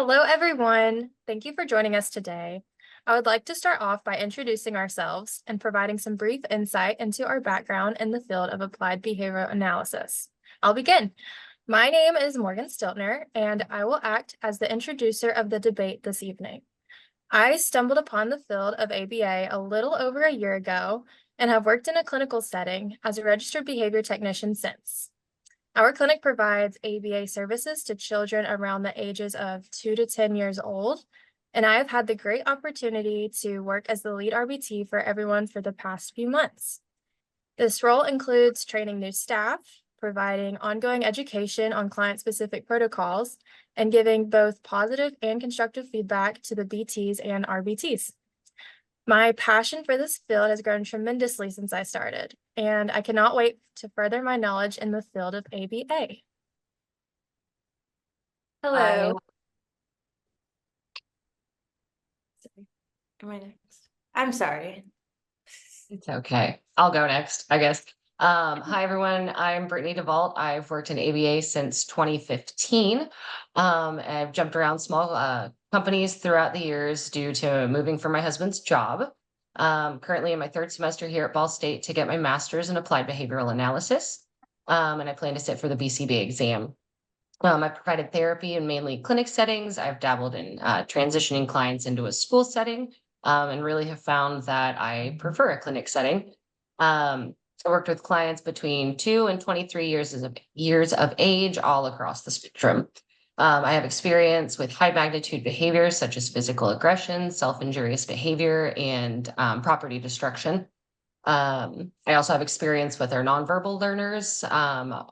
Hello, everyone. Thank you for joining us today. I would like to start off by introducing ourselves and providing some brief insight into our background in the field of applied behavioral analysis. I'll begin. My name is Morgan Stiltner, and I will act as the introducer of the debate this evening. I stumbled upon the field of ABA a little over a year ago and have worked in a clinical setting as a registered behavior technician since. Our clinic provides ABA services to children around the ages of 2 to 10 years old, and I have had the great opportunity to work as the lead RBT for everyone for the past few months. This role includes training new staff, providing ongoing education on client-specific protocols, and giving both positive and constructive feedback to the BTs and RBTs. My passion for this field has grown tremendously since I started, and I cannot wait to further my knowledge in the field of ABA. Hello. Am I next? I'm sorry. It's okay. I'll go next, I guess. Hi, everyone. I'm Brittany DeVault. I've worked in ABA since 2015. I've jumped around small companies throughout the years due to moving for my husband's job. Currently in my third semester here at Ball State to get my master's in applied behavioral analysis. And I plan to sit for the BCB exam. I provided therapy in mainly clinic settings. I've dabbled in transitioning clients into a school setting, and really have found that I prefer a clinic setting. I worked with clients between 2 and 23 years of age, all across the spectrum. I have experience with high magnitude behaviors such as physical aggression, self-injurious behavior, and property destruction. I also have experience with our nonverbal learners,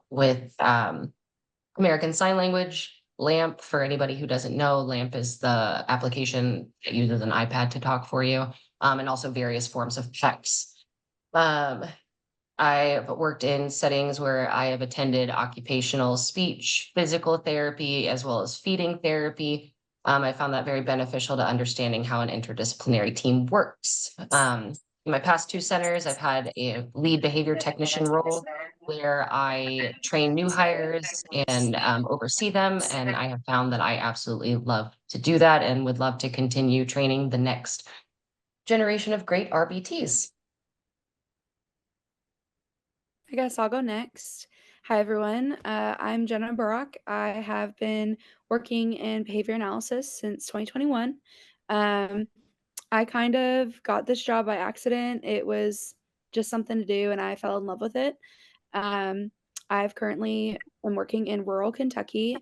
with American Sign Language. LAMP, for anybody who doesn't know, LAMP is the application that uses an iPad to talk for you, and also various forms of PECs. I've worked in settings where I have attended occupational speech, physical therapy, as well as feeding therapy. I found that very beneficial to understanding how an interdisciplinary team works. In my past 2 centers, I've had a lead behavior technician role where I train new hires and oversee them. And I have found that I absolutely love to do that and would love to continue training the next generation of great RBTs. I guess I'll go next. Hi, everyone. I'm Jenna Burrock. I have been working in behavior analysis since 2021. I kind of got this job by accident. It was just something to do, and I fell in love with it. I've currently am working in rural Kentucky.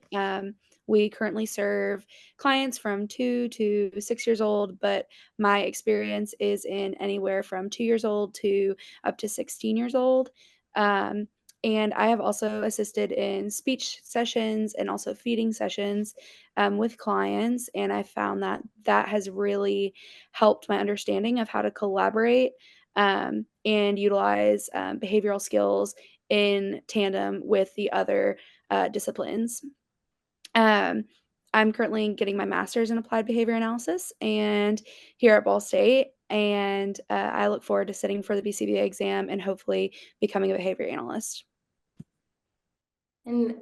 We currently serve clients from 2 to 6 years old, but my experience is in anywhere from 2 years old to up to 16 years old. And I have also assisted in speech sessions and also feeding sessions with clients. And I found that that has really helped my understanding of how to collaborate and utilize behavioral skills in tandem with the other disciplines. I'm currently getting my master's in applied behavior analysis and here at Ball State, and I look forward to sitting for the BCBA exam and hopefully becoming a behavior analyst. And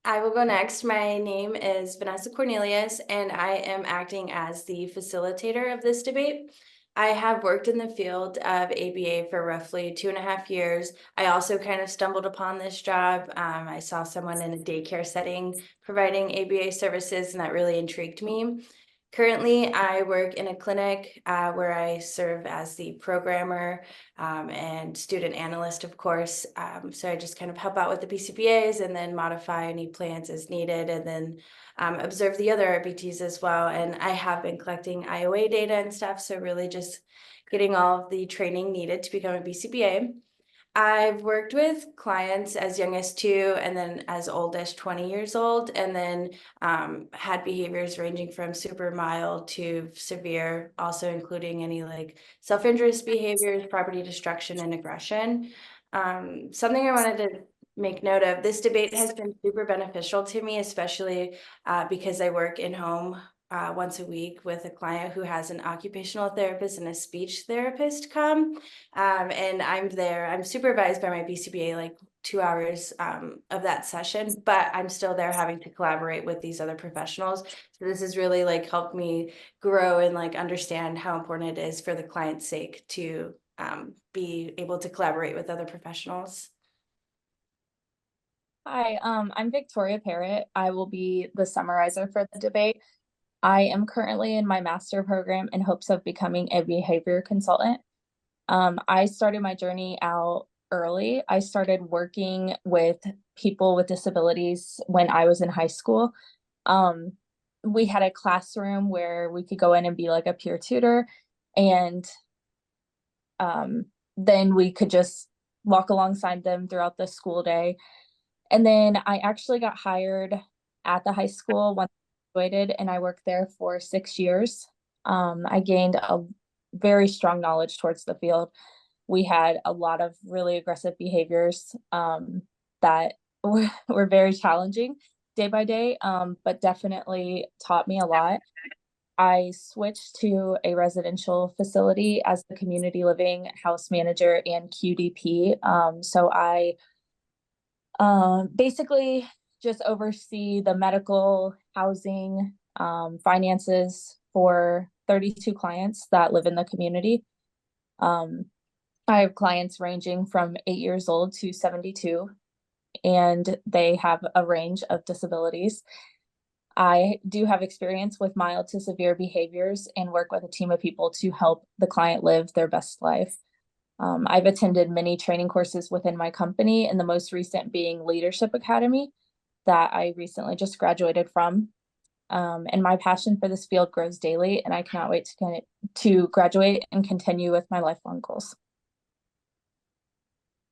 I will go next. My name is Vanessa Cornelius, and I am acting as the facilitator of this debate. I have worked in the field of ABA for roughly 2.5 years. I also kind of stumbled upon this job. I saw someone in a daycare setting providing ABA services, and that really intrigued me. Currently, I work in a clinic where I serve as the programmer and student analyst, of course. So I just kind of help out with the BCBAs and then modify any plans as needed, and then observe the other RBTs as well. And I have been collecting IOA data and stuff, so really just getting all of the training needed to become a BCBA. I've worked with clients as young as 2 and then as old as 20 years old, and then had behaviors ranging from super mild to severe, also including any like self-injurious behaviors, property destruction, and aggression. Something I wanted to make note of, this debate has been super beneficial to me, especially because I work in home once a week with a client who has an occupational therapist and a speech therapist come. And I'm supervised by my BCBA like 2 hours of that session, but I'm still there having to collaborate with these other professionals. So this has really like helped me grow and like understand how important it is for the client's sake to be able to collaborate with other professionals. Hi, I'm Victoria Parrott. I will be the summarizer for the debate. I am currently in my master program in hopes of becoming a behavior consultant. I started my journey out early. I started working with people with disabilities when I was in high school. We had a classroom where we could go in and be like a peer tutor, and then we could just walk alongside them throughout the school day. And then I actually got hired at the high school once I graduated, and I worked there for 6 years. I gained a very strong knowledge towards the field. We had a lot of really aggressive behaviors that were very challenging day by day, but definitely taught me a lot. I switched to a residential facility as the community living house manager and QDP. So I basically just oversee the medical, housing, finances for 32 clients that live in the community. I have clients ranging from 8 years old to 72, and they have a range of disabilities. I do have experience with mild to severe behaviors and work with a team of people to help the client live their best life. I've attended many training courses within my company, and the most recent being Leadership Academy that I recently just graduated from. And my passion for this field grows daily, and I cannot wait to graduate and continue with my lifelong goals.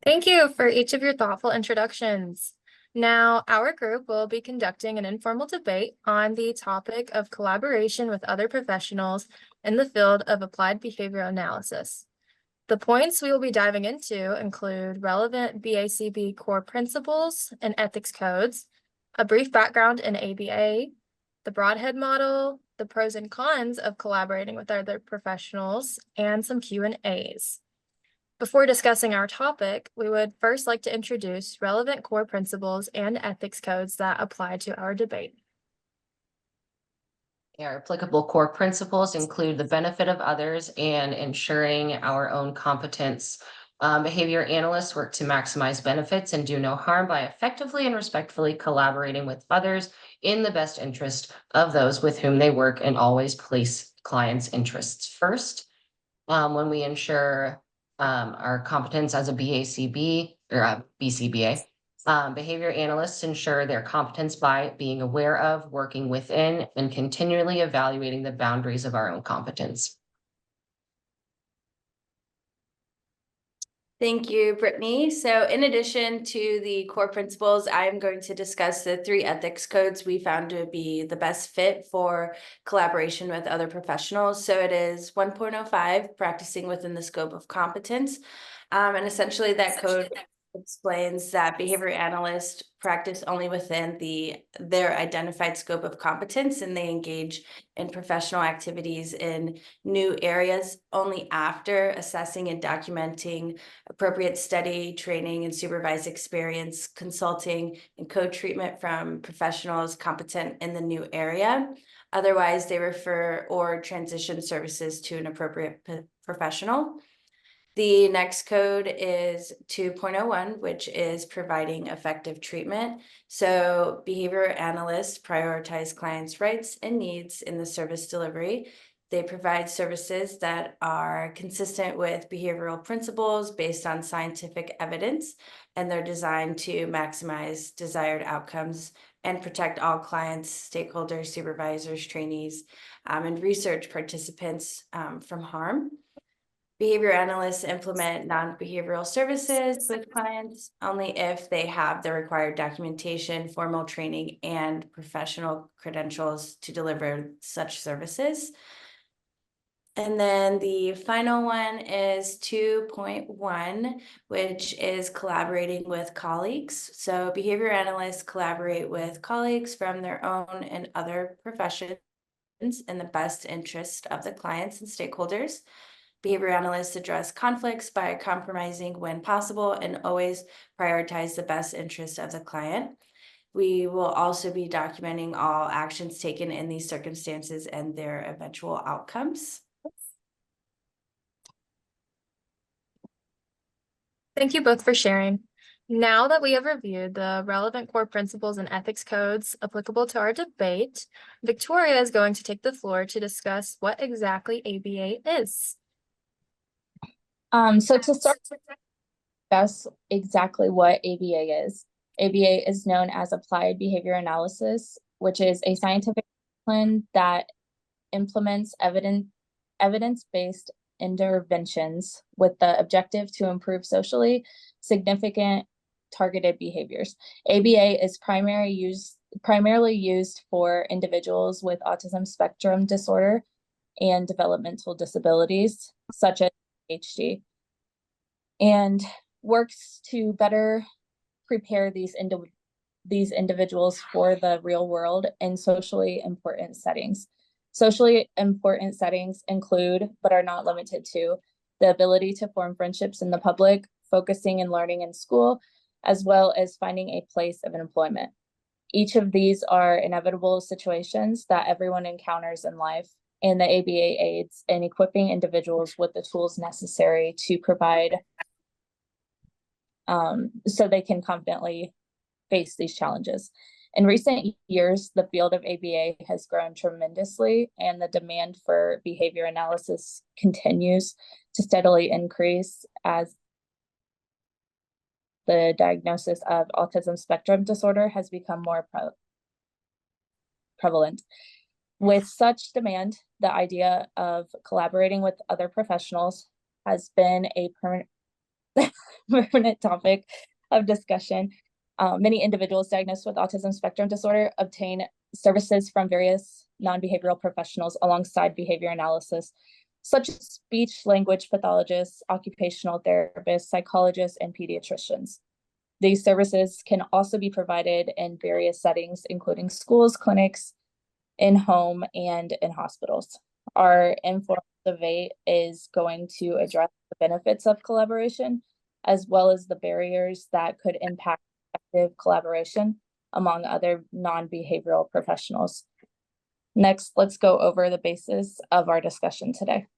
Thank you for each of your thoughtful introductions. Now, our group will be conducting an informal debate on the topic of collaboration with other professionals in the field of applied behavioral analysis. The points we will be diving into include relevant BACB core principles and ethics codes, a brief background in ABA, the Broadhead model, the pros and cons of collaborating with other professionals, and some Q&As. Before discussing our topic, we would first like to introduce relevant core principles and ethics codes that apply to our debate. Our applicable core principles include the benefit of others and ensuring our own competence. Behavior analysts work to maximize benefits and do no harm by effectively and respectfully collaborating with others in the best interest of those with whom they work, and always place clients' interests first. When we ensure our competence as a BACB or a BCBA, behavior analysts ensure their competence by being aware of, working within, and continually evaluating the boundaries of our own competence. Thank you, Brittany. So in addition to the core principles, I'm going to discuss the 3 ethics codes we found to be the best fit for collaboration with other professionals. So it is 1.05, practicing within the scope of competence. And essentially that code explains that behavior analysts practice only within their identified scope of competence, and they engage in professional activities in new areas only after assessing and documenting appropriate study, training, and supervised experience, consulting, and co-treatment from professionals competent in the new area. Otherwise, they refer or transition services to an appropriate professional. The next code is 2.01, which is providing effective treatment. So behavior analysts prioritize clients' rights and needs in the service delivery. They provide services that are consistent with behavioral principles based on scientific evidence, and they're designed to maximize desired outcomes and protect all clients, stakeholders, supervisors, trainees, and research participants from harm. Behavior analysts implement non-behavioral services with clients only if they have the required documentation, formal training, and professional credentials to deliver such services. And then the final one is 2.1, which is collaborating with colleagues. So behavior analysts collaborate with colleagues from their own and other professions in the best interest of the clients and stakeholders. Behavior analysts address conflicts by compromising when possible and always prioritize the best interest of the client. We will also be documenting all actions taken in these circumstances and their eventual outcomes. Thank you both for sharing. Now that we have reviewed the relevant core principles and ethics codes applicable to our debate, Victoria is going to take the floor to discuss what exactly ABA is. So to start, discuss exactly what ABA is. ABA is known as Applied Behavior Analysis, which is a scientific discipline that implements evidence-based interventions with the objective to improve socially significant targeted behaviors. ABA is primarily used for individuals with autism spectrum disorder and developmental disabilities, such as ADHD, and works to better prepare these individuals for the real world in socially important settings. Socially important settings include, but are not limited to, the ability to form friendships in the public, focusing and learning in school, as well as finding a place of employment. Each of these are inevitable situations that everyone encounters in life, and the ABA aids in equipping individuals with the tools necessary to provide so they can confidently face these challenges. In recent years, the field of ABA has grown tremendously, and the demand for behavior analysis continues to steadily increase as the diagnosis of autism spectrum disorder has become more prevalent. With such demand, the idea of collaborating with other professionals has been a permanent topic of discussion. Many individuals diagnosed with autism spectrum disorder obtain services from various non-behavioral professionals alongside behavior analysis, such as speech language pathologists, occupational therapists, psychologists, and pediatricians. These services can also be provided in various settings, including schools, clinics, in home, and in hospitals. Our informal debate is going to address the benefits of collaboration, as well as the barriers that could impact effective collaboration among other non-behavioral professionals. Next, let's go over the basis of our discussion today.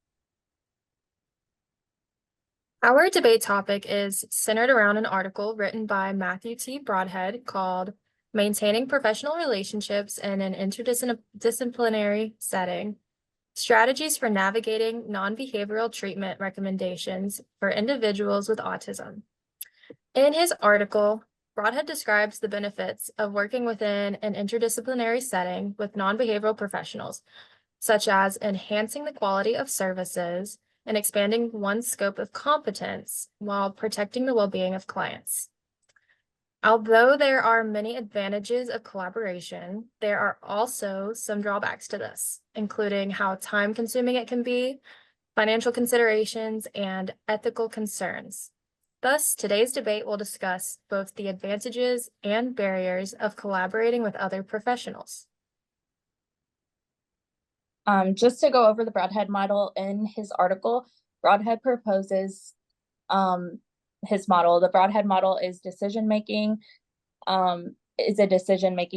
Our debate topic is centered around an article written by Matthew T. Broadhead called Maintaining Professional Relationships in an Interdisciplinary Setting, Strategies for Navigating Non-Behavioral Treatment Recommendations for Individuals with Autism. In his article, Broadhead describes the benefits of working within an interdisciplinary setting with non-behavioral professionals, such as enhancing the quality of services and expanding one's scope of competence while protecting the well-being of clients. Although there are many advantages of collaboration, there are also some drawbacks to this, including how time-consuming it can be, financial considerations, and ethical concerns. Thus, today's debate will discuss both the advantages and barriers of collaborating with other professionals. Just to go over the Broadhead model in his article, Broadhead proposes his model. The Broadhead model is a decision-making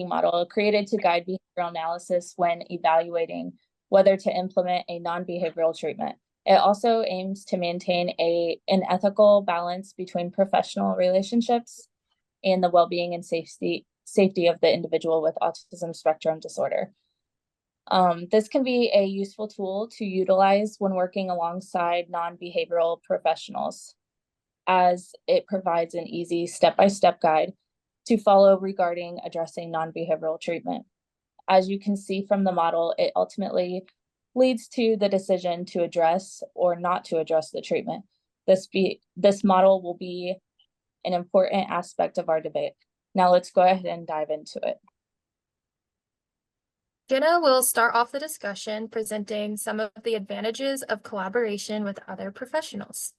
model created to guide behavioral analysis when evaluating whether to implement a non-behavioral treatment. It also aims to maintain an ethical balance between professional relationships and the well-being and safety of the individual with autism spectrum disorder. This can be a useful tool to utilize when working alongside non-behavioral professionals, as it provides an easy step-by-step guide to follow regarding addressing non-behavioral treatment. As you can see from the model, it ultimately leads to the decision to address or not to address the treatment. This model will be an important aspect of our debate. Now let's go ahead and dive into it. Jenna will start off the discussion presenting some of the advantages of collaboration with other professionals.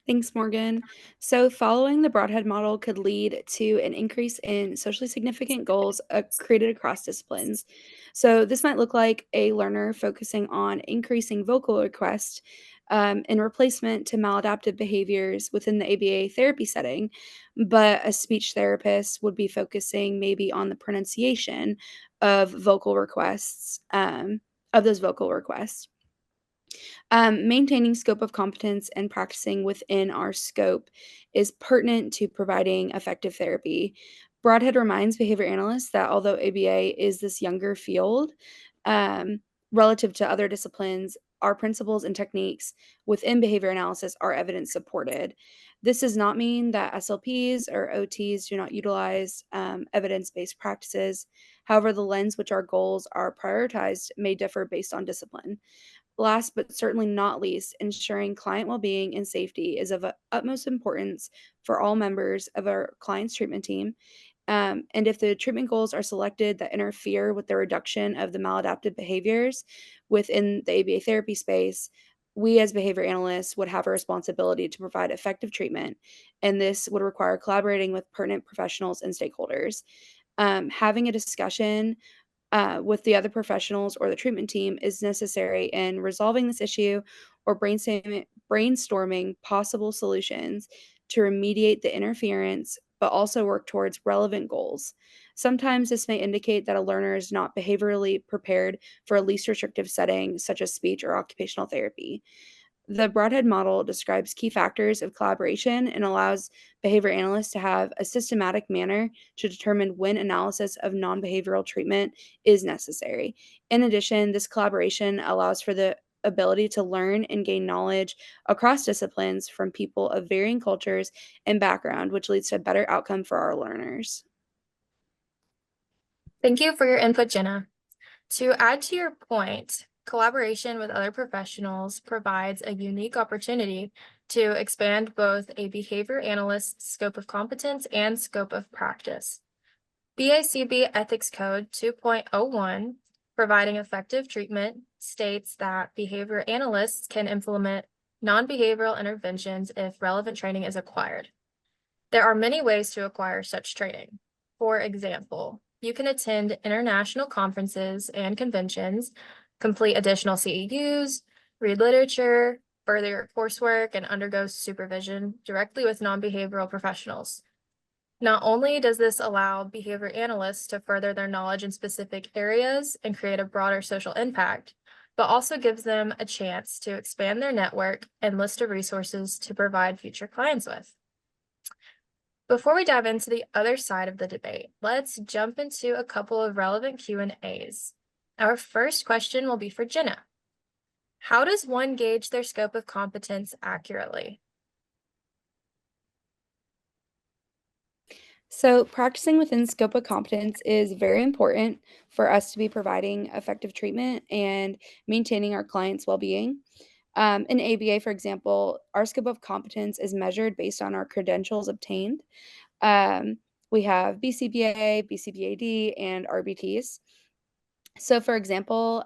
Thanks, Morgan. So, following the Broadhead model could lead to an increase in socially significant goals created across disciplines. So, this might look like a learner focusing on increasing vocal requests in replacement to maladaptive behaviors within the ABA therapy setting, but a speech therapist would be focusing maybe on the pronunciation of vocal requests, of those vocal requests. Maintaining scope of competence and practicing within our scope is pertinent to providing effective therapy. Broadhead reminds behavior analysts that although ABA is this younger field, um, relative to other disciplines, our principles and techniques within behavior analysis are evidence supported. This does not mean that SLPs or OTs do not utilize evidence based practices. However, the lens which our goals are prioritized may differ based on discipline. Last but certainly not least, ensuring client well-being and safety is of utmost importance for all members of our client's treatment team. And if the treatment goals are selected that interfere with the reduction of the maladaptive behaviors within the ABA therapy space, we as behavior analysts would have a responsibility to provide effective treatment, and this would require collaborating with pertinent professionals and stakeholders. Having a discussion with the other professionals or the treatment team is necessary in resolving this issue or brainstorming possible solutions to remediate the interference, but also work towards relevant goals. Sometimes this may indicate that a learner is not behaviorally prepared for a least restrictive setting, such as speech or occupational therapy. The Broadhead model describes key factors of collaboration and allows behavior analysts to have a systematic manner to determine when analysis of non behavioral treatment is necessary. In addition, this collaboration allows for the ability to learn and gain knowledge across disciplines from people of varying cultures and background, which leads to a better outcome for our learners. Thank you for your input, Jenna. To add to your point, collaboration with other professionals provides a unique opportunity to expand both a behavior analyst's scope of competence and scope of practice. BACB Ethics Code 2.01, providing effective treatment, states that behavior analysts can implement non-behavioral interventions if relevant training is acquired. There are many ways to acquire such training. For example, you can attend international conferences and conventions, complete additional CEUs, read literature, further your coursework, and undergo supervision directly with non-behavioral professionals. Not only does this allow behavior analysts to further their knowledge in specific areas and create a broader social impact, but also gives them a chance to expand their network and list of resources to provide future clients with. Before we dive into the other side of the debate, let's jump into a couple of relevant Q&As. Our first question will be for Jenna. How does one gauge their scope of competence accurately? So, practicing within scope of competence is very important for us to be providing effective treatment and maintaining our clients' well being. In ABA, for example, our scope of competence is measured based on our credentials obtained. Um, we have BCBA, BCBAD, and RBTs. So, for example,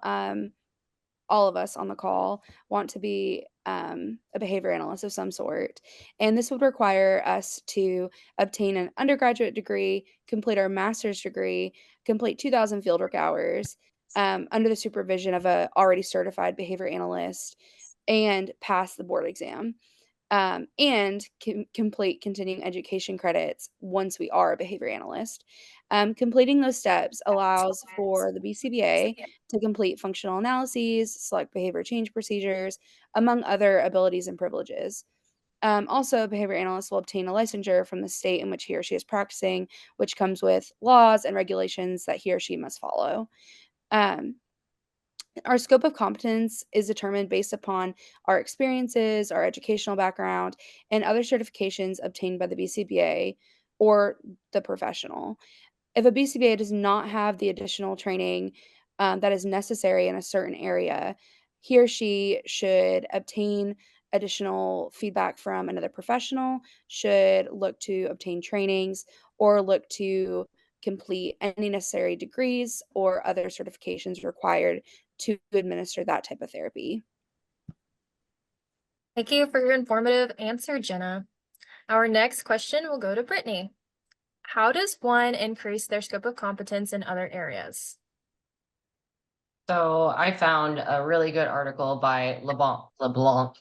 all of us on the call want to be a behavior analyst of some sort. And this would require us to obtain an undergraduate degree, complete our master's degree, complete 2,000 fieldwork hours under the supervision of a already certified behavior analyst, and pass the board exam. And complete continuing education credits once we are a behavior analyst. Completing those steps allows for the BCBA to complete functional analyses, select behavior change procedures, among other abilities and privileges. Also, a behavior analyst will obtain a licensure from the state in which he or she is practicing, which comes with laws and regulations that he or she must follow. Our scope of competence is determined based upon our experiences, our educational background, and other certifications obtained by the BCBA or the professional. If a BCBA does not have the additional training that is necessary in a certain area, he or she should obtain additional feedback from another professional, should look to obtain trainings, or look to complete any necessary degrees or other certifications required to administer that type of therapy. Thank you for your informative answer, Jenna. Our next question will go to Brittany. How does one increase their scope of competence in other areas? So I found a really good article by LeBlanc,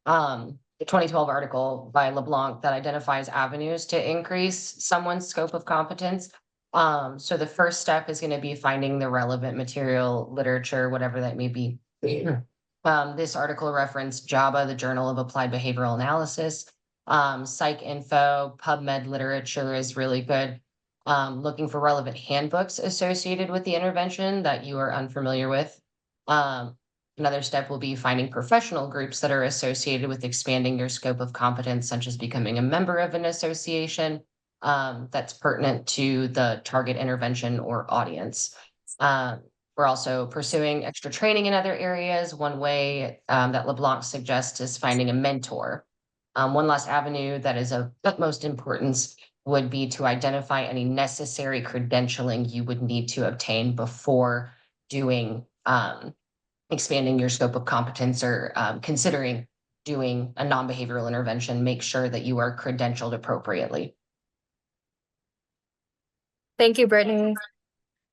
the 2012 article by LeBlanc that identifies avenues to increase someone's scope of competence. So the first step is going to be finding the relevant material, literature, whatever that may be. This article referenced JABA, the Journal of Applied Behavioral Analysis. PsycInfo, PubMed literature is really good. Looking for relevant handbooks associated with the intervention that you are unfamiliar with. Another step will be finding professional groups that are associated with expanding your scope of competence, such as becoming a member of an association that's pertinent to the target intervention or audience. We're also pursuing extra training in other areas. One way that LeBlanc suggests is finding a mentor. One last avenue that is of utmost importance would be to identify any necessary credentialing you would need to obtain before doing expanding your scope of competence or considering doing a non-behavioral intervention. Make sure that you are credentialed appropriately. Thank you, Brittany.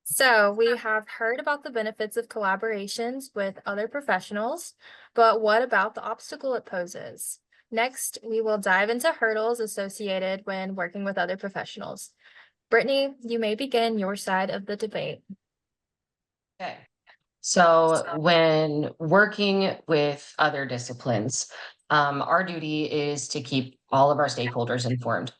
So we have heard about the benefits of collaborations with other professionals, but what about the obstacle it poses? Next, we will dive into hurdles associated when working with other professionals. Brittany, you may begin your side of the debate. Okay. So when working with other disciplines, our duty is to keep all of our stakeholders informed.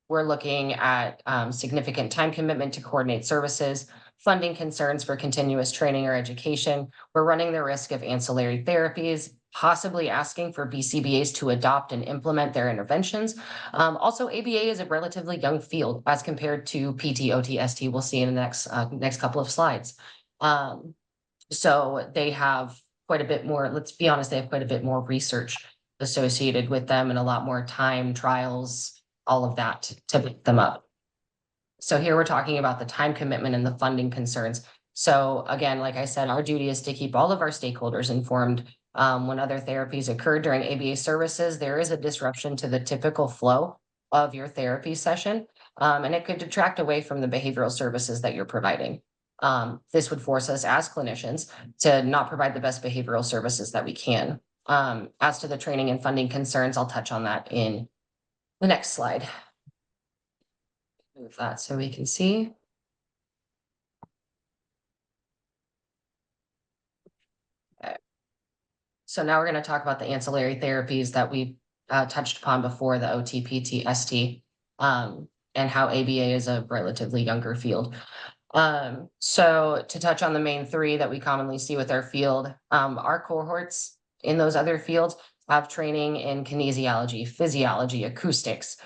We're looking at significant time commitment to coordinate services, funding concerns for continuous training or education. We're running the risk of ancillary therapies, possibly asking for BCBAs to adopt and implement their interventions. Also, ABA is a relatively young field as compared to PT, OT, ST. We'll see in the next couple of slides. So they have quite a bit more, let's be honest, they have quite a bit more research associated with them and a lot more time, trials, all of that to pick them up. So here we're talking about the time commitment and the funding concerns. So again, like I said, our duty is to keep all of our stakeholders informed. When other therapies occur during ABA services, there is a disruption to the typical flow of your therapy session, and it could detract away from the behavioral services that you're providing. This would force us as clinicians to not provide the best behavioral services that we can. As to the training and funding concerns, I'll touch on that in the next slide. Move that so we can see. Okay. So now we're going to talk about the ancillary therapies that we touched upon before, the OT, PT, ST, and how ABA is a relatively younger field. So to touch on the main three that we commonly see with our field, our cohorts in those other fields have training in kinesiology, physiology, acoustics,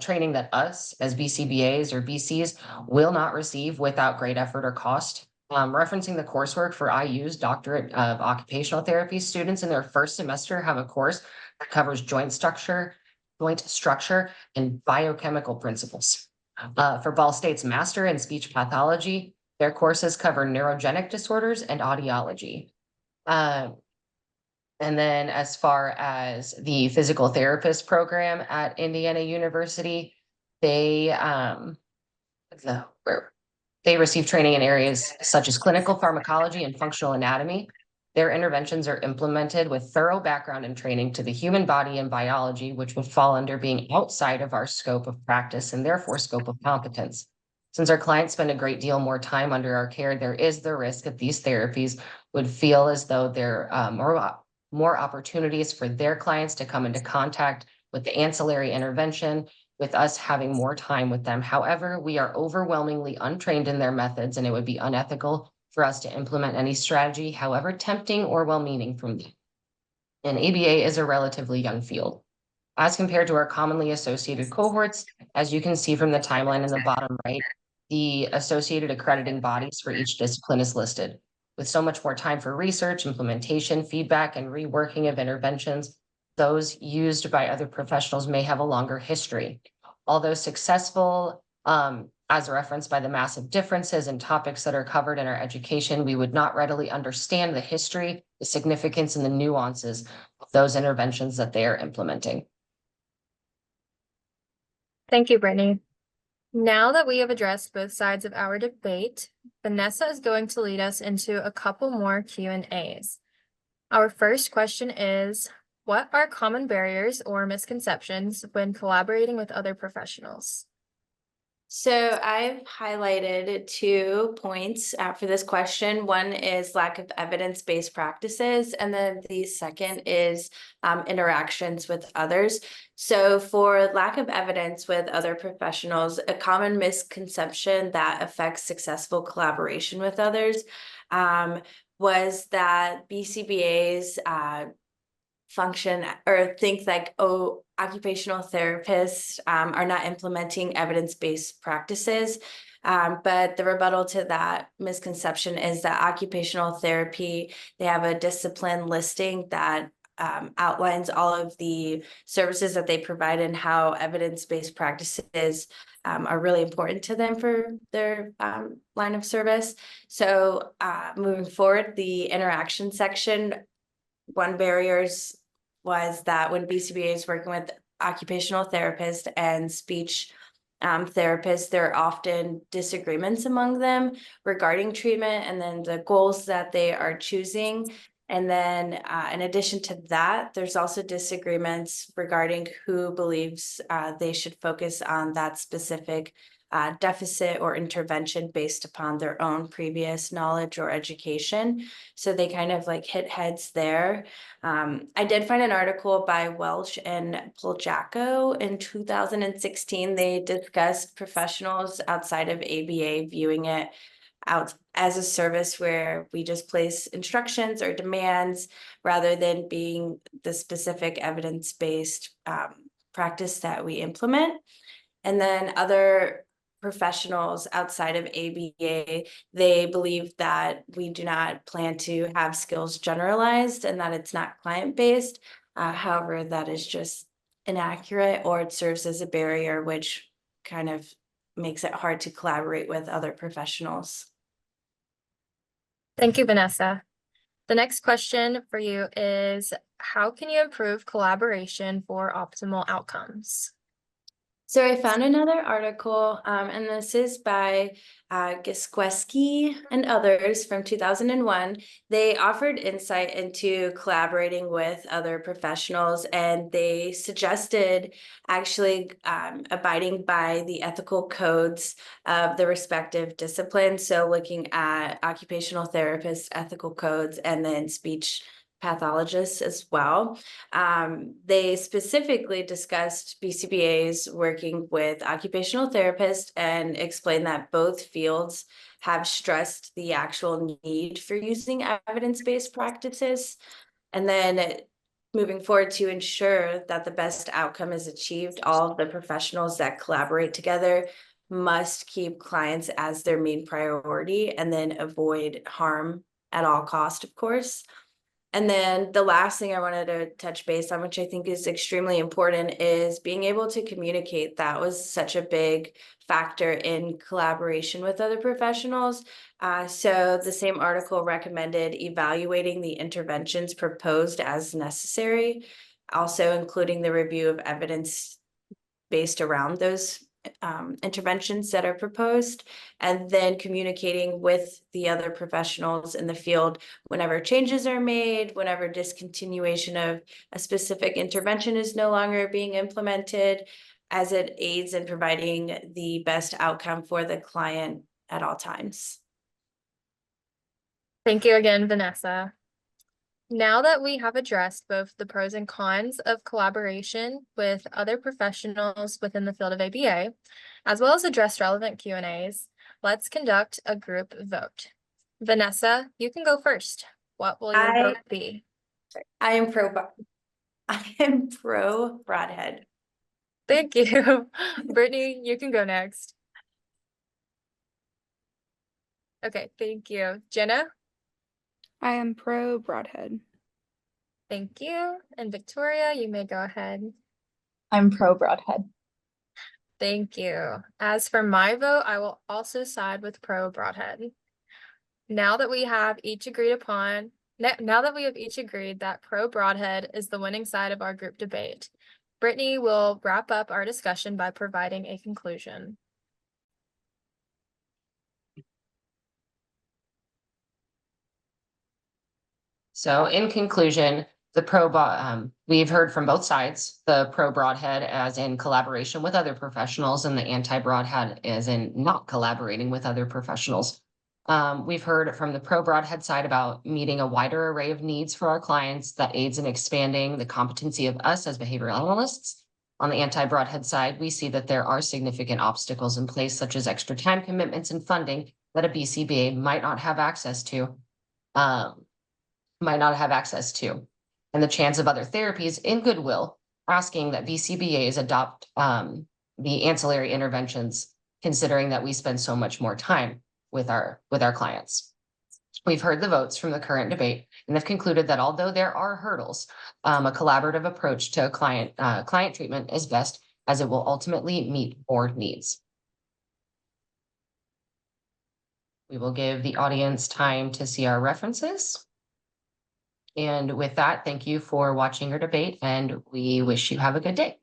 training that us as BCBAs or BCs will not receive without great effort or cost. Referencing the coursework for IU's Doctorate of Occupational Therapy students in their first semester have a course that covers joint structure, and biochemical principles. For Ball State's Master in Speech Pathology, their courses cover neurogenic disorders and audiology. And then as far as the physical therapist program at Indiana University, they receive training in areas such as clinical pharmacology and functional anatomy. Their interventions are implemented with thorough background and training to the human body and biology, which would fall under being outside of our scope of practice and therefore scope of competence. Since our clients spend a great deal more time under our care, there is the risk that these therapies would feel as though there are more opportunities for their clients to come into contact with the ancillary intervention, with us having more time with them. However, we are overwhelmingly untrained in their methods, and it would be unethical for us to implement any strategy, however tempting or well-meaning from them. And ABA is a relatively young field. As compared to our commonly associated cohorts, as you can see from the timeline in the bottom right, the associated accrediting bodies for each discipline is listed. With so much more time for research, implementation, feedback, and reworking of interventions, those used by other professionals may have a longer history. Although successful as referenced by the massive differences in topics that are covered in our education, we would not readily understand the history, the significance, and the nuances of those interventions that they are implementing. Thank you, Brittany. Now that we have addressed both sides of our debate, Vanessa is going to lead us into a couple more Q&As. Our first question is, what are common barriers or misconceptions when collaborating with other professionals? So I've highlighted 2 points for this question. One is lack of evidence-based practices, and then the second is interactions with others. So for lack of evidence with other professionals, a common misconception that affects successful collaboration with others was that BCBAs function or think like, oh, occupational therapists are not implementing evidence-based practices. But the rebuttal to that misconception is that occupational therapy, they have a discipline listing that outlines all of the services that they provide and how evidence-based practices are really important to them for their line of service. So moving forward, the interaction section, one barriers was that when BCBA is working with occupational therapists and speech therapists, there are often disagreements among them regarding treatment and then the goals that they are choosing. And then in addition to that, there's also disagreements regarding who believes they should focus on that specific deficit or intervention based upon their own previous knowledge or education. So they kind of like hit heads there. I did find an article by Welch and Poljaco in 2016. They discussed professionals outside of ABA viewing it out as a service where we just place instructions or demands rather than being the specific evidence-based practice that we implement. And then other professionals outside of ABA, they believe that we do not plan to have skills generalized and that it's not client-based. However, that is just inaccurate, or it serves as a barrier, which kind of makes it hard to collaborate with other professionals. Thank you, Vanessa. The next question for you is, how can you improve collaboration for optimal outcomes? So I found another article, and this is by Giskweski and others from 2001. They offered insight into collaborating with other professionals, and they suggested actually abiding by the ethical codes of the respective disciplines. So looking at occupational therapists' ethical codes and then speech pathologists as well. They specifically discussed BCBAs working with occupational therapists and explained that both fields have stressed the actual need for using evidence-based practices. And then moving forward, to ensure that the best outcome is achieved, all of the professionals that collaborate together must keep clients as their main priority and then avoid harm at all cost, of course. And then the last thing I wanted to touch base on, which I think is extremely important, is being able to communicate. That was such a big factor in collaboration with other professionals. So the same article recommended evaluating the interventions proposed as necessary, also including the review of evidence based around those interventions that are proposed, and then communicating with the other professionals in the field whenever changes are made, whenever discontinuation of a specific intervention is no longer being implemented, as it aids in providing the best outcome for the client at all times. Thank you again, Vanessa. Now that we have addressed both the pros and cons of collaboration with other professionals within the field of ABA, as well as addressed relevant Q&As, let's conduct a group vote. Vanessa, you can go first. What will your vote be? I am pro Broadhead. Thank you. Brittany, you can go next. Okay, thank you. Jenna? I am pro Broadhead. Thank you. And Victoria, you may go ahead. I'm pro Broadhead. Thank you. As for my vote, I will also side with pro Broadhead. Now that we have each agreed upon, now that we have each agreed that pro Broadhead is the winning side of our group debate, Brittany will wrap up our discussion by providing a conclusion. So in conclusion, we've heard from both sides, the pro Broadhead as in collaboration with other professionals and the anti Broadhead as in not collaborating with other professionals. We've heard from the pro Broadhead side about meeting a wider array of needs for our clients that aids in expanding the competency of us as behavioral analysts. On the anti Broadhead side, we see that there are significant obstacles in place, such as extra time commitments and funding that a BCBA might not have access to. And the chance of other therapies in goodwill, asking that BCBAs adopt the ancillary interventions, considering that we spend so much more time with our clients. We've heard the votes from the current debate and have concluded that although there are hurdles, a collaborative approach to client treatment is best, as it will ultimately meet board needs. We will give the audience time to see our references. And with that, thank you for watching our debate, and we wish you have a good day.